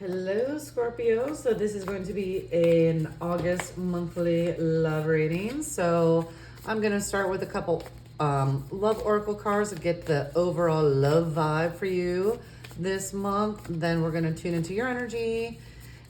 Hello, Scorpio. So this is going to be an August monthly love reading. So I'm going to start with a couple love oracle cards to get the overall love vibe for you this month. Then we're going to tune into your energy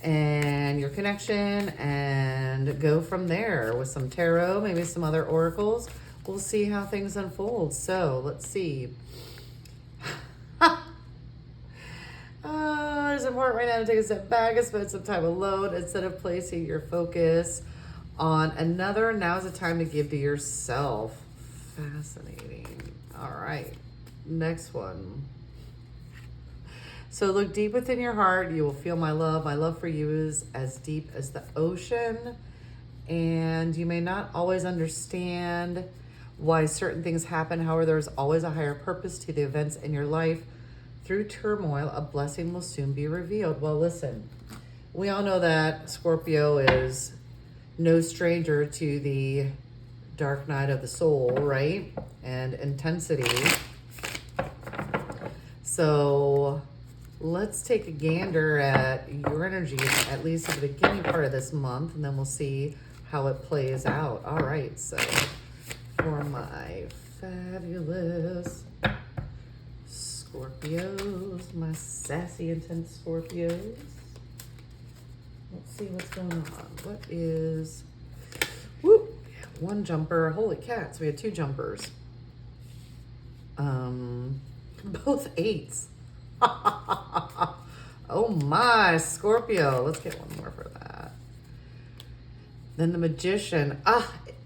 and your connection and go from there with some tarot, maybe some other oracles. We'll see how things unfold. So let's see. It's important right now to take a step back and spend some time alone instead of placing your focus on another. Now is the time to give to yourself. Fascinating. All right. Next one. So look deep within your heart. You will feel my love. My love for you is as deep as the ocean. And you may not always understand why certain things happen. However, there's always a higher purpose to the events in your life. Through turmoil, a blessing will soon be revealed. Well, listen, we all know that Scorpio is no stranger to the dark night of the soul, right? And intensity. So let's take a gander at your energy, at least at the beginning part of this month, and then we'll see how it plays out. All right, so for my fabulous Scorpios, my sassy, intense Scorpios. Let's see what's going on. What is, whoop, one jumper. Holy cats, we had two jumpers. Both eights. Oh my, Scorpio. Let's get one more for that. Then the Magician.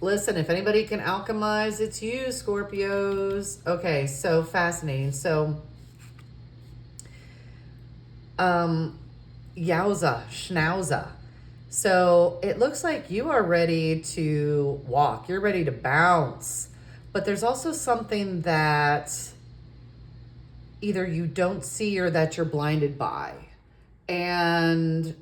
Listen, if anybody can alchemize, it's you, Scorpios. Okay, so fascinating. So, yowza, schnauza. So it looks like you are ready to walk. You're ready to bounce. But there's also something that either you don't see or that you're blinded by. And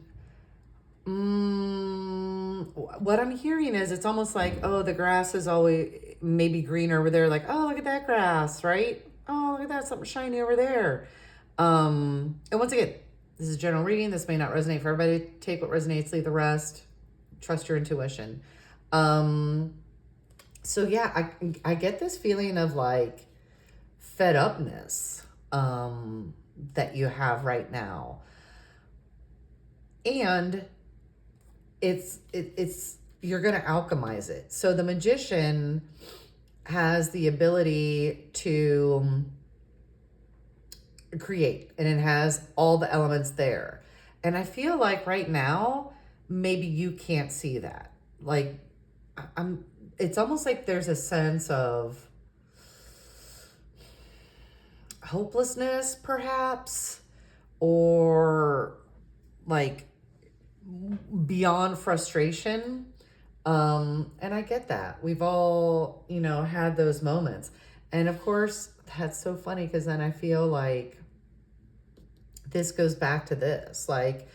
what I'm hearing is it's almost like, oh, the grass is always maybe greener over there. Like, oh, look at that grass, right? Oh, look at that, something shiny over there. And once again, this is a general reading. This may not resonate for everybody. Take what resonates, leave the rest. Trust your intuition. So yeah, I get this feeling of like fed upness that you have right now. And it's you're going to alchemize it. So the Magician has the ability to create, and it has all the elements there. And I feel like right now, maybe you can't see that. Like it's almost like there's a sense of hopelessness, perhaps, or like beyond frustration. And I get that. We've all, had those moments. And of course, that's so funny because then I feel like this goes back to this, like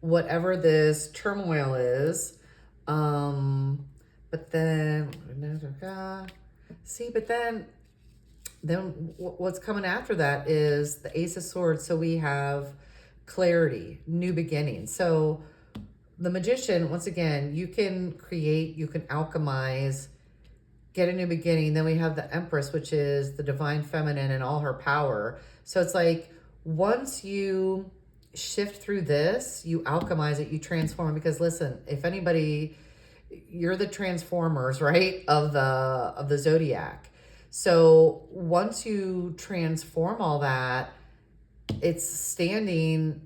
whatever this turmoil is, but then what's coming after that is the Ace of Swords. So we have clarity, new beginning. So the Magician, once again, you can create, you can alchemize, get a new beginning. Then we have the Empress, which is the divine feminine and all her power. So it's like once you shift through this, you alchemize it, you transform. Because listen, if anybody, you're the transformers, right, of the zodiac. So once you transform all that, it's standing,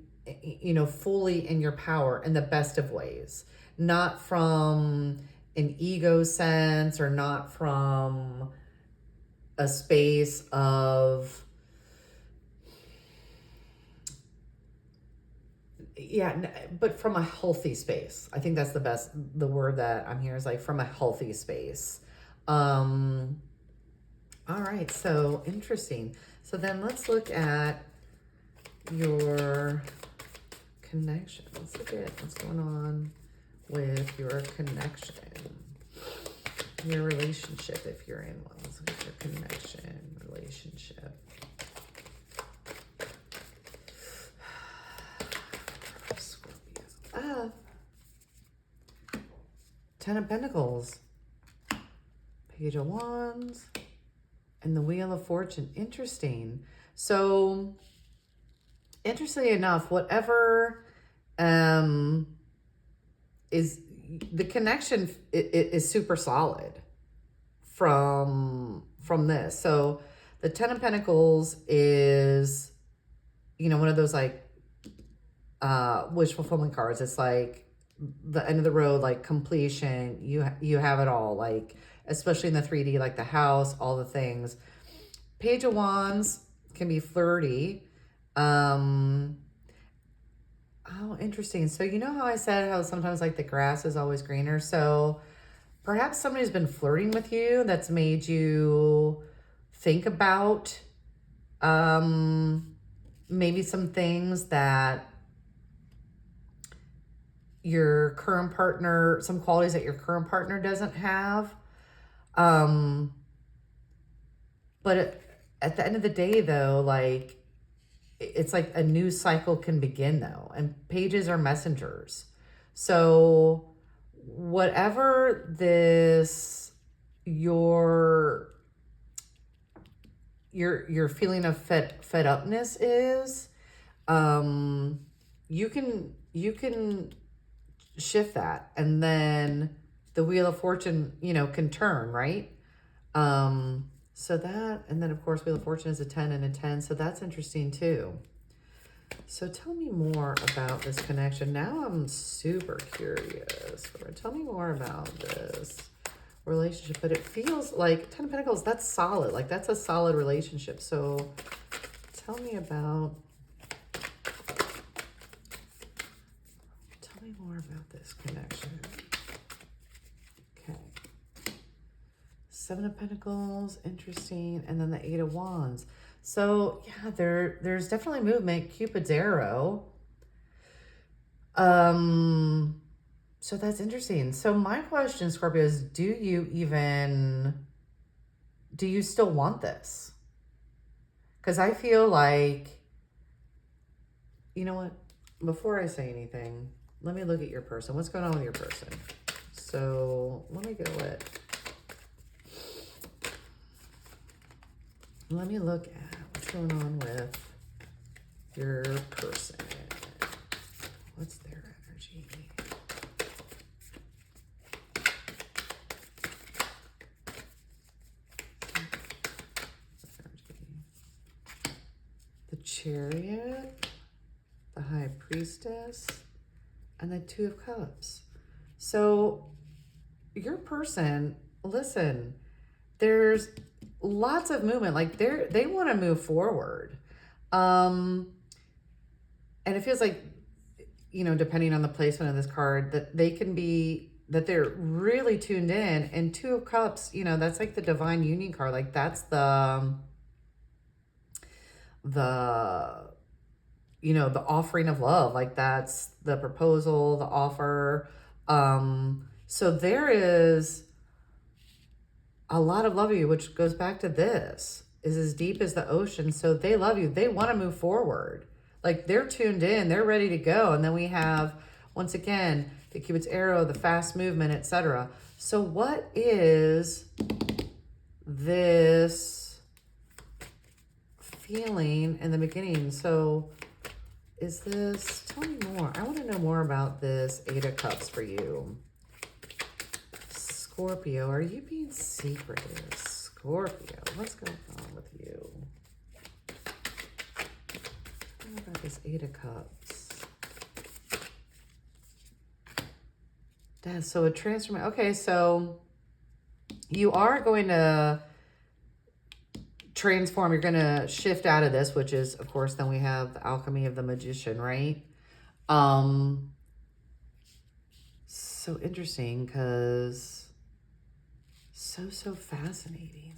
fully in your power in the best of ways, not from an ego sense or not from a space of, but from a healthy space. I think that's the word that I'm hearing is like from a healthy space. All right, so interesting. So then let's look at your connection. Let's look at what's going on with your connection, your relationship, if you're in one. Let's look at your connection, relationship. Ten of Pentacles, Page of Wands, and the Wheel of Fortune. Interesting. So, interestingly enough, whatever is the connection is super solid from this. So the Ten of Pentacles is, you know, one of those like wish fulfillment cards. It's like the end of the road, like completion. You have it all, like especially in the 3D, like the house, all the things. Page of Wands can be flirty. Oh, interesting. So you know how I said how sometimes like the grass is always greener? So perhaps somebody's been flirting with you that's made you think about maybe some things that your current partner, some qualities that your current partner doesn't have. But at the end of the day though, like it's like a new cycle can begin though, and pages are messengers. So whatever this your feeling of fed upness is, you can shift that, and then the Wheel of Fortune, you know, can turn, right? So that, and then of course Wheel of Fortune is a 10 and a 10, so that's interesting too. So tell me more about this connection. Now I'm super curious. Tell me more about this relationship. But it feels like Ten of Pentacles, that's solid. Like that's a solid relationship. So tell me about, tell me more about this connection. Okay. Seven of Pentacles, interesting. And then the Eight of Wands. So yeah, there's definitely movement. Cupid's arrow. So that's interesting. So my question, Scorpio, is do you still want this? Because I feel like, you know what? Before I say anything, let me look at your person. What's going on with your person? So let me go with, let me look at what's going on with your person. What's their energy? The Chariot, the High Priestess, and the Two of Cups. So your person, listen, there's lots of movement. Like they want to move forward. And it feels like, you know, depending on the placement of this card, that they can be, that they're really tuned in. And Two of Cups, you know, that's like the divine union card. Like that's the you know, the offering of love. Like that's the proposal, the offer. So there is a lot of love of you, which goes back to this, is as deep as the ocean. So they love you. They want to move forward. Like they're tuned in, they're ready to go. And then we have, once again, the Cupid's arrow, the fast movement, etc. So what is this feeling in the beginning? So is this, tell me more. I want to know more about this Eight of Cups for you. Scorpio, are you being secretive? Scorpio, what's going on with you? What about this Eight of Cups? That's so a transformation. Okay, so you are going to transform. You're going to shift out of this, which is, of course, then we have the alchemy of the magician, right? So interesting, because so fascinating.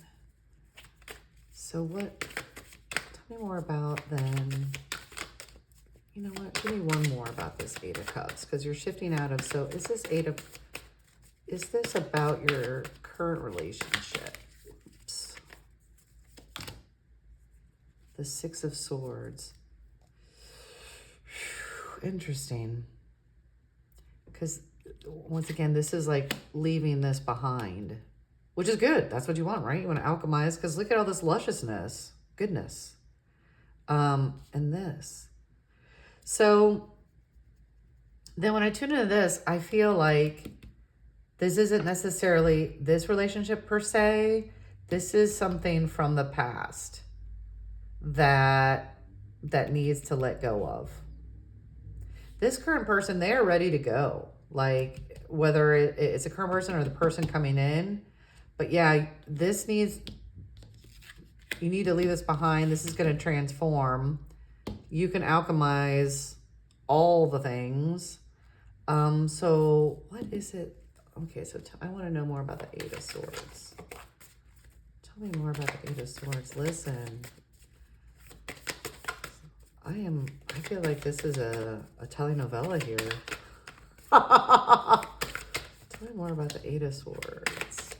So what, tell me more about then, you know what, give me one more about this Eight of Cups, because you're shifting out of, so is this about your current relationship? Oops. The Six of Swords. Interesting. Because once again, this is like leaving this behind, which is good. That's what you want, right? You want to alchemize, because look at all this lusciousness, goodness, and this. So then when I tune into this, I feel like this isn't necessarily this relationship per se. This is something from the past that needs to let go of. This current person, they are ready to go. Like, whether it's a current person or the person coming in. But yeah, this needs, you need to leave this behind. This is going to transform. You can alchemize all the things. So what is it? Okay, so I want to know more about the Eight of Swords. Tell me more about the Eight of Swords. Listen. I feel like this is a telenovela here. Tell me more about the Eight of Swords.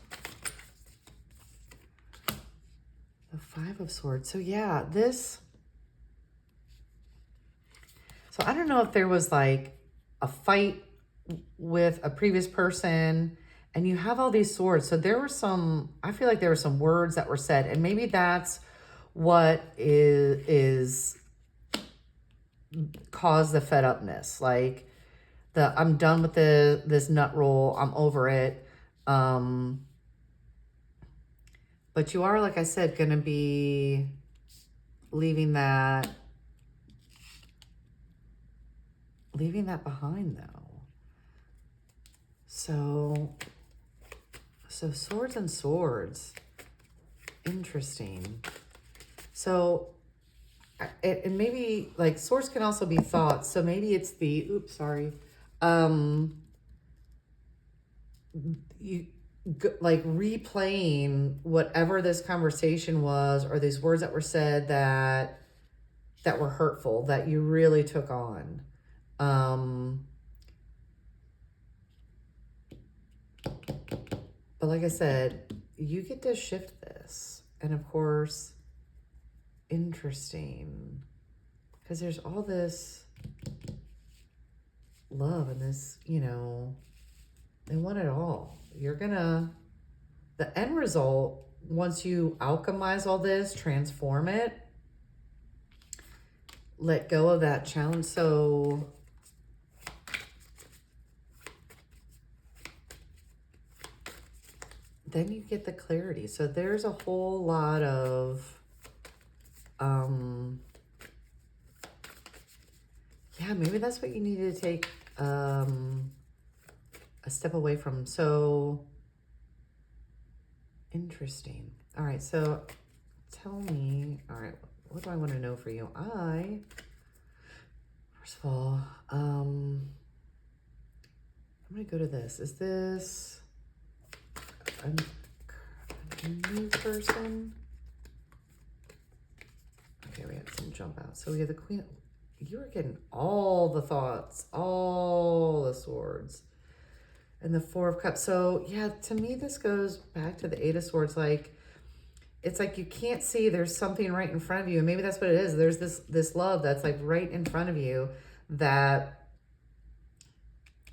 The Five of Swords. So yeah, this. So I don't know if there was like a fight with a previous person and you have all these swords. So there were some, I feel like there were some words that were said, and maybe that's what is caused the fed upness. Like, I'm done with this nut roll. I'm over it. But you are, like I said, going to be leaving that behind, though. So swords and swords. Interesting. So, and maybe, like, swords can also be thoughts. So maybe it's the, oops, sorry. Like replaying whatever this conversation was, or these words that were said that were hurtful, that you really took on. But like I said, you get to shift this. And of course, interesting, because there's all this love and this, you know, they want it all. You're gonna, the end result, once you alchemize all this, transform it, let go of that challenge. So then you get the clarity. So there's a whole lot of, yeah, maybe that's what you need to take a step away from. So interesting. All right, so tell me, all right, what do I want to know for you? First of all, I'm going to go to this. Is this a new person? Okay, we had some jump out. So we have the Queen. You are getting all the thoughts, all the swords, and the Four of Cups. So yeah, to me, this goes back to the Eight of Swords. Like, it's like you can't see, there's something right in front of you. And maybe that's what it is. There's this love that's like right in front of you that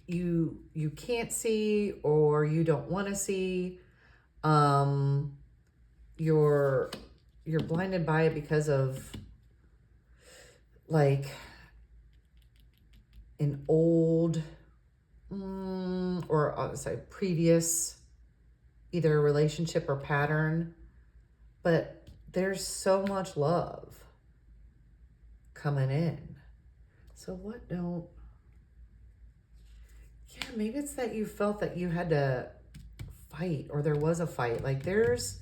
you can't see, or you don't want to see. You're blinded by it because of, like, an old or sorry, previous either relationship or pattern. But there's so much love coming in. So what don't, yeah, maybe it's that you felt that you had to fight, or there was a fight. Like, there's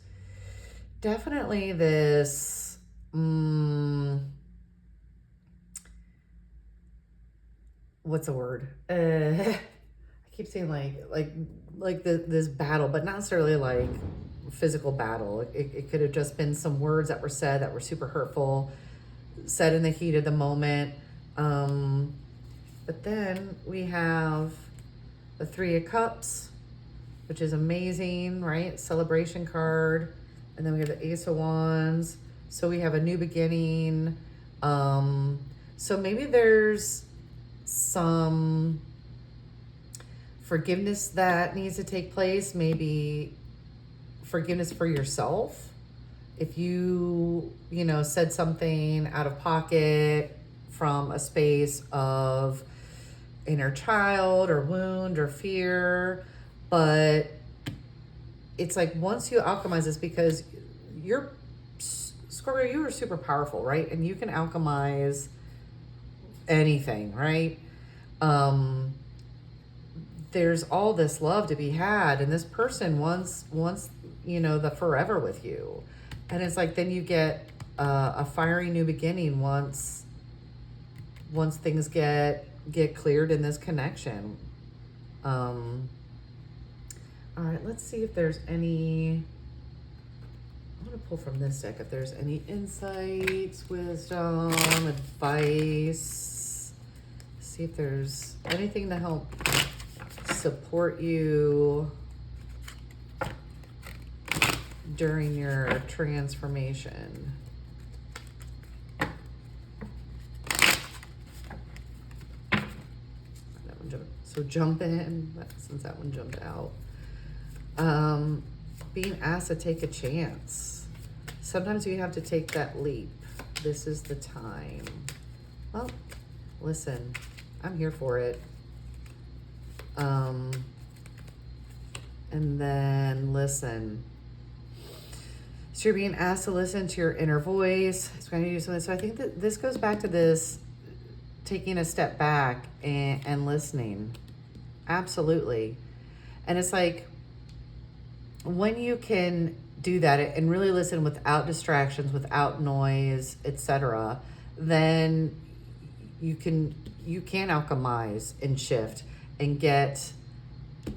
definitely this, what's the word? I keep saying this battle, but not necessarily like physical battle. It could have just been some words that were said that were super hurtful, said in the heat of the moment. But then we have the Three of Cups, which is amazing, right? Celebration card. And then we have the Ace of Wands. So we have a new beginning. So maybe there's some forgiveness that needs to take place, maybe forgiveness for yourself. If you, said something out of pocket from a space of inner child or wound or fear, but it's like once you alchemize this, because you're Scorpio, you are super powerful, right? And you can alchemize anything, right? There's all this love to be had, and this person wants the forever with you. And it's like then you get a fiery new beginning once things get cleared in this connection. All right, let's see if there's any. I'm going to pull from this deck if there's any insights, wisdom, advice. See if there's anything to help support you during your transformation. So jump in, since that one jumped out. Being asked to take a chance. Sometimes you have to take that leap. This is the time. Well, listen, I'm here for it. And then listen. So you're being asked to listen to your inner voice. It's going to do something. So I think that this goes back to this taking a step back and listening. Absolutely. And it's like when you can do that and really listen without distractions, without noise, etc., then you can alchemize and shift and get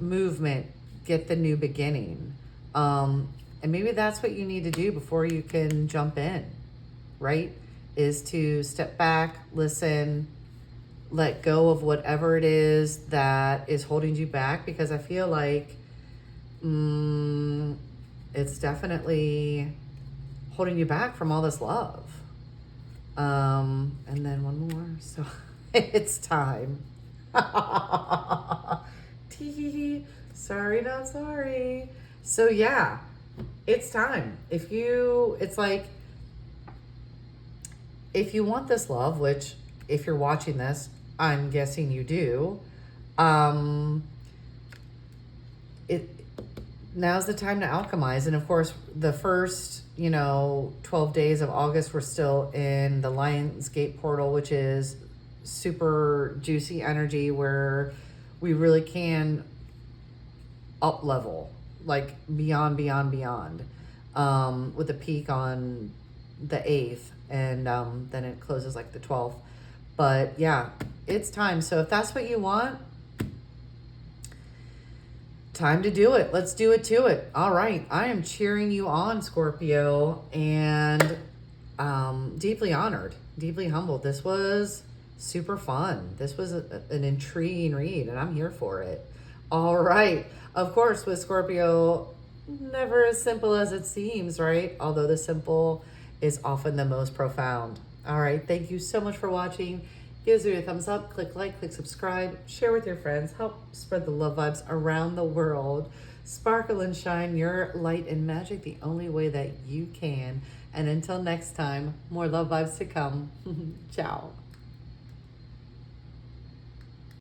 movement, get the new beginning. And maybe that's what you need to do before you can jump in, right? Is to step back, listen, let go of whatever it is that is holding you back, because I feel like it's definitely holding you back from all this love. And then one more. So it's time. Tee. Sorry, not sorry. So yeah, it's time. If you want this love, which if you're watching this, I'm guessing you do, now's the time to alchemize. And of course, the first, 12 days of August, we're still in the Lionsgate portal, which is super juicy energy where we really can up level, like beyond, with a peak on the 8th, and then it closes like the 12th. But yeah, it's time. So if that's what you want, time to do it. Let's do it to it. All right. I am cheering you on, Scorpio, and deeply honored, deeply humbled. This was super fun. This was an intriguing read, and I'm here for it. All right. Of course, with Scorpio, never as simple as it seems, right? Although the simple is often the most profound. All right. Thank you so much for watching. Give us a thumbs up, click like, click subscribe, share with your friends, help spread the love vibes around the world. Sparkle and shine your light and magic the only way that you can. And until next time, more love vibes to come. Ciao.